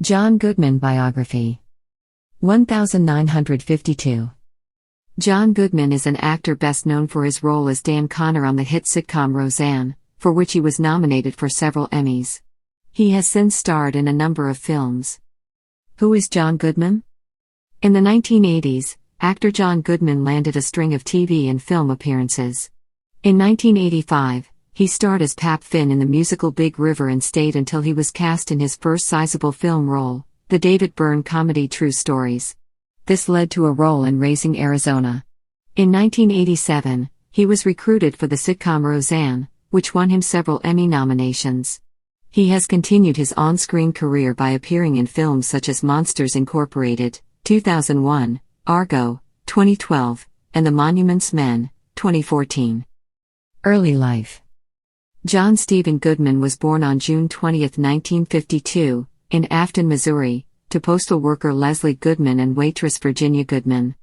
John Goodman Biography 1952. John Goodman is an actor best known for his role as Dan Connor on the hit sitcom Roseanne, for which he was nominated for several Emmys. He has since starred in a number of films. Who is John Goodman? In the 1980s, actor John Goodman landed a string of TV and film appearances. In 1985, he starred as Pap Finn in the musical Big River and stayed until he was cast in his first sizable film role, the David Byrne comedy True Stories. This led to a role in Raising Arizona. In 1987, he was recruited for the sitcom Roseanne, which won him several Emmy nominations. He has continued his on-screen career by appearing in films such as Monsters Incorporated, 2001, Argo, 2012, and The Monuments Men, 2014. Early life. John Stephen Goodman was born on June 20, 1952, in Afton, Missouri, to postal worker Leslie Goodman and waitress Virginia Goodman.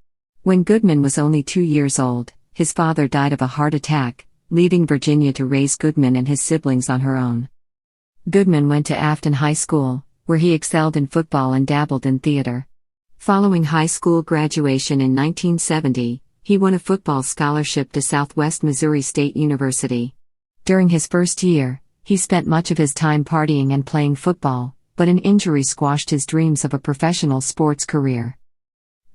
When Goodman was only 2 years old, his father died of a heart attack, leaving Virginia to raise Goodman and his siblings on her own. Goodman went to Afton High School, where he excelled in football and dabbled in theater. Following high school graduation in 1970, he won a football scholarship to Southwest Missouri State University. During his first year, he spent much of his time partying and playing football, but an injury squashed his dreams of a professional sports career.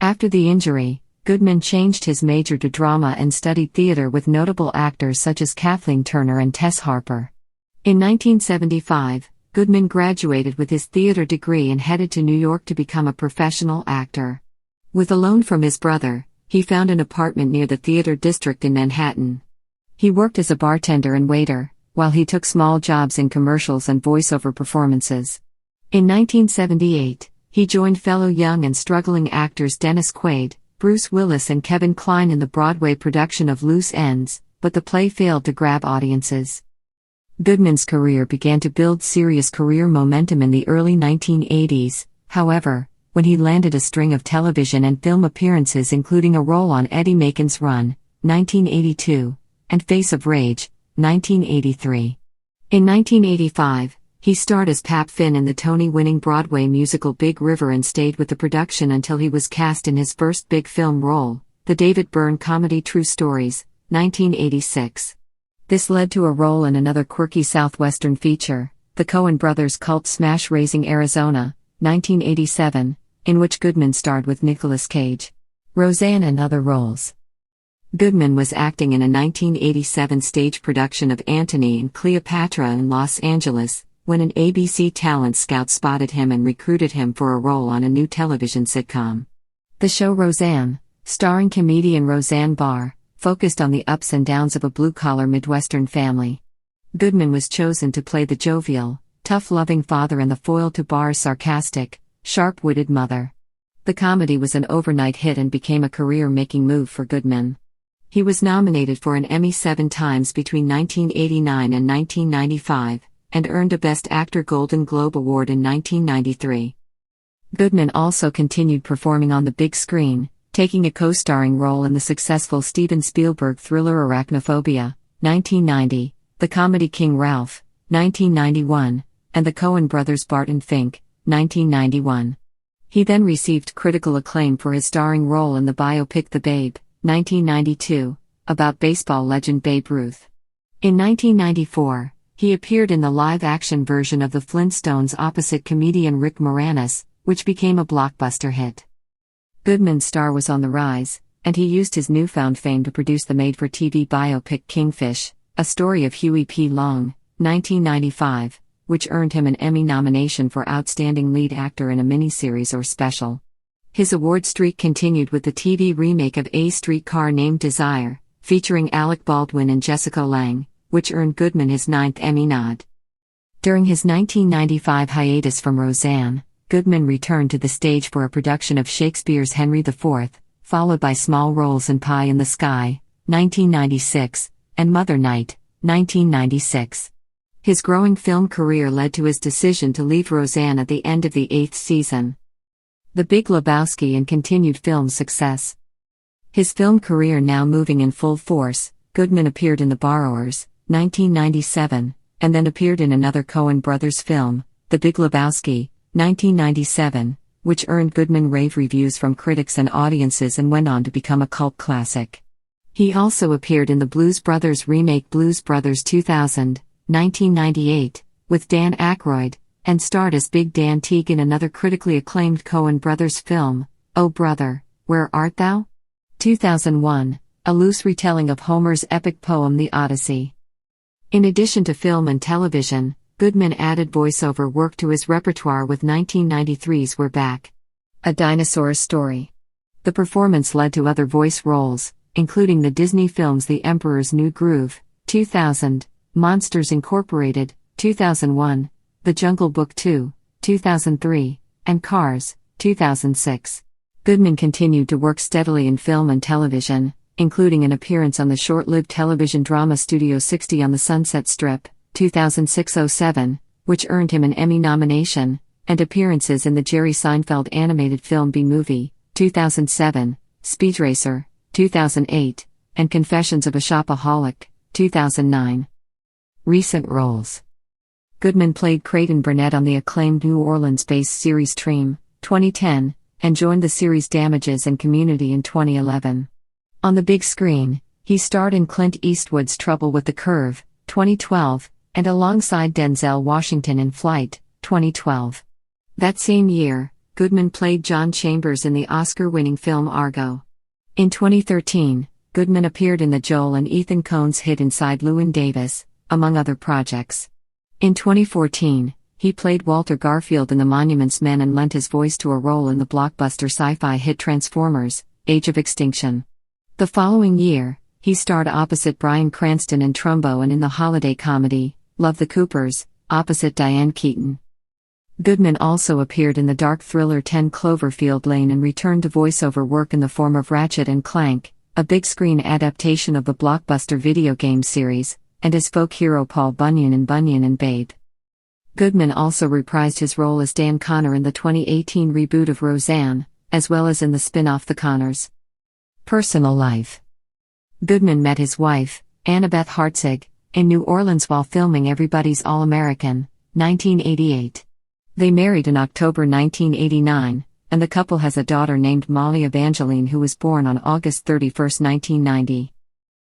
After the injury, Goodman changed his major to drama and studied theater with notable actors such as Kathleen Turner and Tess Harper. In 1975, Goodman graduated with his theater degree and headed to New York to become a professional actor. With a loan from his brother, he found an apartment near the theater district in Manhattan. He worked as a bartender and waiter, while he took small jobs in commercials and voiceover performances. In 1978, he joined fellow young and struggling actors Dennis Quaid, Bruce Willis and Kevin Kline in the Broadway production of Loose Ends, but the play failed to grab audiences. Goodman's career began to build serious career momentum in the early 1980s, however, when he landed a string of television and film appearances including a role on Eddie Macon's Run, 1982, and Face of Rage, 1983. In 1985, he starred as Pap Finn in the Tony-winning Broadway musical Big River and stayed with the production until he was cast in his first big film role, the David Byrne comedy True Stories, 1986. This led to a role in another quirky Southwestern feature, the Coen brothers' cult smash Raising Arizona, 1987, in which Goodman starred with Nicolas Cage. Roseanne and other roles. Goodman was acting in a 1987 stage production of Antony and Cleopatra in Los Angeles, when an ABC talent scout spotted him and recruited him for a role on a new television sitcom. The show Roseanne, starring comedian Roseanne Barr, focused on the ups and downs of a blue-collar Midwestern family. Goodman was chosen to play the jovial, tough-loving father and the foil to Barr's sarcastic, sharp-witted mother. The comedy was an overnight hit and became a career-making move for Goodman. He was nominated for an Emmy 7 times between 1989 and 1995, and earned a Best Actor Golden Globe Award in 1993. Goodman also continued performing on the big screen, taking a co-starring role in the successful Steven Spielberg thriller Arachnophobia, 1990, the comedy King Ralph, 1991, and the Coen brothers' Barton Fink, 1991. He then received critical acclaim for his starring role in the biopic The Babe, 1992, about baseball legend Babe Ruth. In 1994, he appeared in the live-action version of The Flintstones opposite comedian Rick Moranis, which became a blockbuster hit. Goodman's star was on the rise, and he used his newfound fame to produce the made-for-TV biopic Kingfish, a story of Huey P. Long, 1995, which earned him an Emmy nomination for Outstanding Lead Actor in a Miniseries or Special. His award streak continued with the TV remake of A Streetcar Named Desire, featuring Alec Baldwin and Jessica Lange, which earned Goodman his 9th Emmy nod. During his 1995 hiatus from Roseanne, Goodman returned to the stage for a production of Shakespeare's Henry IV, followed by small roles in Pie in the Sky, 1996, and Mother Night, 1996. His growing film career led to his decision to leave Roseanne at the end of the 8th season. The Big Lebowski and continued film success. His film career now moving in full force, Goodman appeared in The Borrowers, 1997, and then appeared in another Coen brothers film, The Big Lebowski, 1997, which earned Goodman rave reviews from critics and audiences and went on to become a cult classic. He also appeared in the Blues Brothers remake Blues Brothers 2000, 1998, with Dan Aykroyd, and starred as Big Dan Teague in another critically acclaimed Coen Brothers film, Oh Brother, Where Art Thou? 2001, a loose retelling of Homer's epic poem The Odyssey. In addition to film and television, Goodman added voiceover work to his repertoire with 1993's We're Back, A Dinosaur's Story. The performance led to other voice roles, including the Disney films The Emperor's New Groove, 2000, Monsters Incorporated, 2001, The Jungle Book 2, 2003, and Cars, 2006. Goodman continued to work steadily in film and television, including an appearance on the short-lived television drama Studio 60 on the Sunset Strip, 2006-07, which earned him an Emmy nomination, and appearances in the Jerry Seinfeld animated film B-Movie, 2007, Speed Racer, 2008, and Confessions of a Shopaholic, 2009. Recent roles. Goodman played Creighton Burnett on the acclaimed New Orleans-based series Treem, 2010, and joined the series Damages and Community in 2011. On the big screen, he starred in Clint Eastwood's Trouble with the Curve, 2012, and alongside Denzel Washington in Flight, 2012. That same year, Goodman played John Chambers in the Oscar-winning film Argo. In 2013, Goodman appeared in the Joel and Ethan Coen's hit Inside Llewyn Davis, among other projects. In 2014, he played Walter Garfield in The Monuments Men and lent his voice to a role in the blockbuster sci-fi hit Transformers: Age of Extinction. The following year, he starred opposite Bryan Cranston in Trumbo and in the holiday comedy, Love the Coopers, opposite Diane Keaton. Goodman also appeared in the dark thriller 10 Cloverfield Lane and returned to voiceover work in the form of Ratchet and Clank, a big-screen adaptation of the blockbuster video game series, and as folk hero Paul Bunyan in Bunyan and Babe. Goodman also reprised his role as Dan Connor in the 2018 reboot of Roseanne, as well as in the spin-off The Connors. Personal life. Goodman met his wife, Annabeth Hartzig, in New Orleans while filming Everybody's All-American, 1988. They married in October 1989, and the couple has a daughter named Molly Evangeline who was born on August 31, 1990.